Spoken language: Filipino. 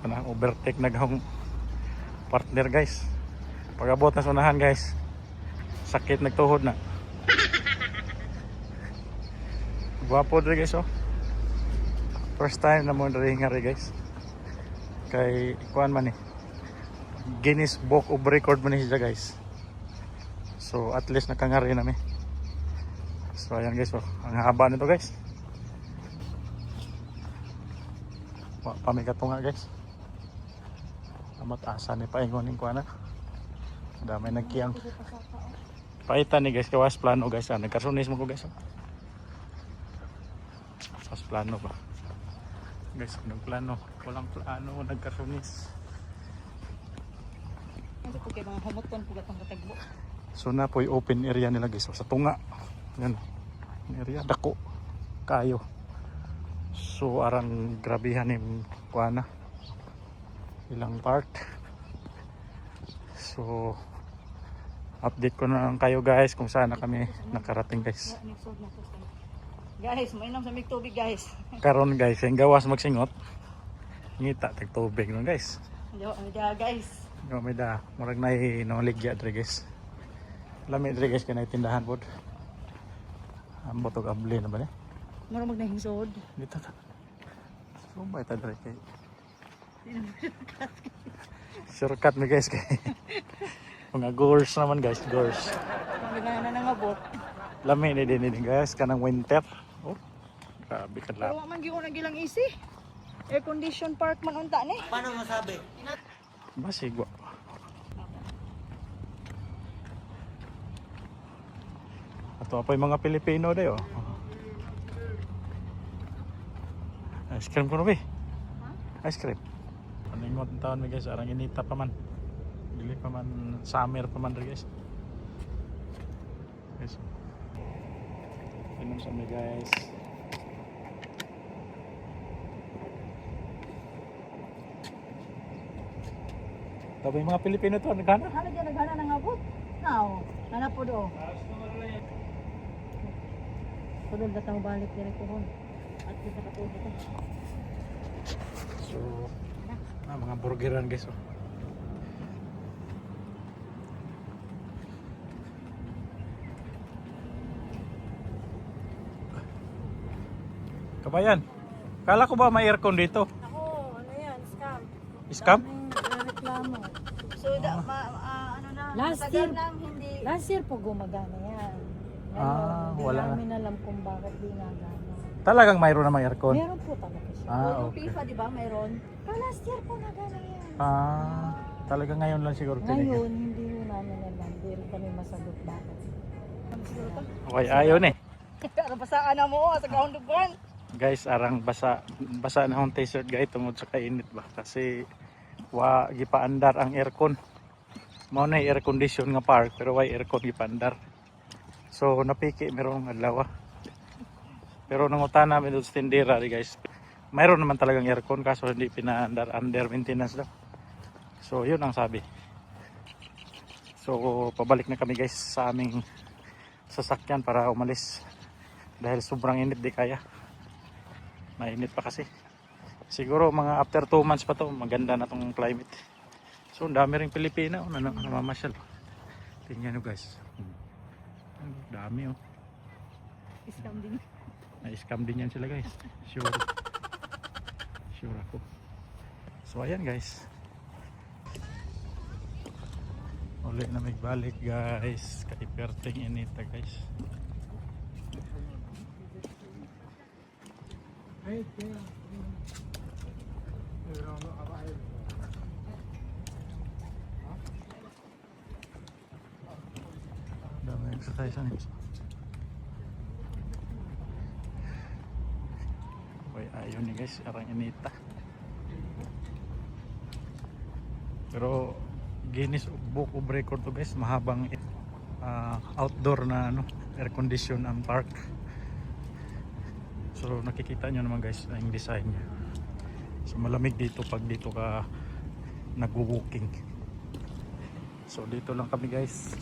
Kanang overtake na gahong partner guys. Pag-abot na sa unahan guys, sakit nagtuhod na. Gwapo dre guys oh. First time na mo dre nga guys. Kay kuan man Guinness Book of Record man siya guys. So at least nakangari na mi. So ayan guys oh, ang haba nito guys. Pamigat po nga guys. Amat asa ni paingon ning kuana. Damay nagkiyang. Paitan ni guys kawas plano guys. Nagkarsunis mo ko guys. Pas plano ba? Guys, nagplano. Walang plano, nagkarsunis. Ano po kayo mga humuton po gatong katagbo? So na po yung open area nila guys. Sa tunga. Yan. Area dako. Kayo. So arang grabihan yung kuana. Ilang part. So update ko na lang kayo guys kung saan na kami nakarating guys. Guys, mainom sa mig tubig guys. Karon guys, yung gawas magsingot. Ngita tag tubig no guys. Yo, ada guys. Yo may da, murag nay no ligya dre guys. Lami dre guys kanay tindahan pod. Ambot og abli na ba ni? Mura magnahingsod. Dito ta. So may ta dre kay. Shortcut mi guys kay. Mga gores naman guys, gores. Ang na nangabot. Lami ni din guys kanang winter. Oh. Grabe ka Pero lap. wa man gyud gilang easy. Air condition park man unta ni. Paano masabi? Basigwa. Ato pa yung mga Pilipino dayo. Ice cream ko na ba? Ice cream. Paningot ang taon guys, arang inita pa man. Dili pa man, summer pa man guys. Guys. Inom sa mi guys. Tapos yung mga Pilipino to, naghana? Ano dyan naghana nangabot? Now, nana po do. Tudol datang balik dire ko hon. At kita katulog ko. So, mga burgeran guys. Oh. Kabayan, kala ko ba may aircon dito? Ako, ano yan, scam. Scam? Reklamo. So, ano na, Last matagal year. nang hindi. Last year po gumagana yan. Wala Ngayon, hindi na. namin alam kung bakit di nagana. Talagang mayroon namang aircon? Meron po talaga siya. Yung Okay. FIFA, di ba, mayroon? Last year po nagana yan. Talaga ngayon lang siguro Ngayon, hindi mo namin alam. Hindi rin kami masagot bakit. Okay, ayun eh. Pero basaan na mo sa ground of one. Guys, arang basa na akong t-shirt guys tungod sa kainit ba kasi wa gipaandar ang aircon. Mao na air condition nga park pero way aircon gipaandar. So napiki merong adlaw. Pero nangutan namin doon sa tindera guys. Mayroon naman talagang aircon kaso hindi pinaandar, under maintenance daw. So yun ang sabi. So pabalik na kami guys sa aming sasakyan para umalis dahil sobrang init di kaya. Mainit pa kasi. Siguro mga after 2 months pa to maganda na tong climate. So ang dami ring Pilipino na namamasyal. Tingnan nyo guys. Dami oh. Scam din. Na-scam din yan sila guys. Sure. Sure ako. So ayan guys. Uli na magbalik guys. Kay perting inita guys. Dami exercise ano. Okay, ayun ni guys, arang inita. Pero Guinness Book of Record to guys, mahabang outdoor na ano, air condition ang park. So nakikita nyo naman guys ang design niya. So malamig dito pag dito ka nagwo-walking. So dito lang kami guys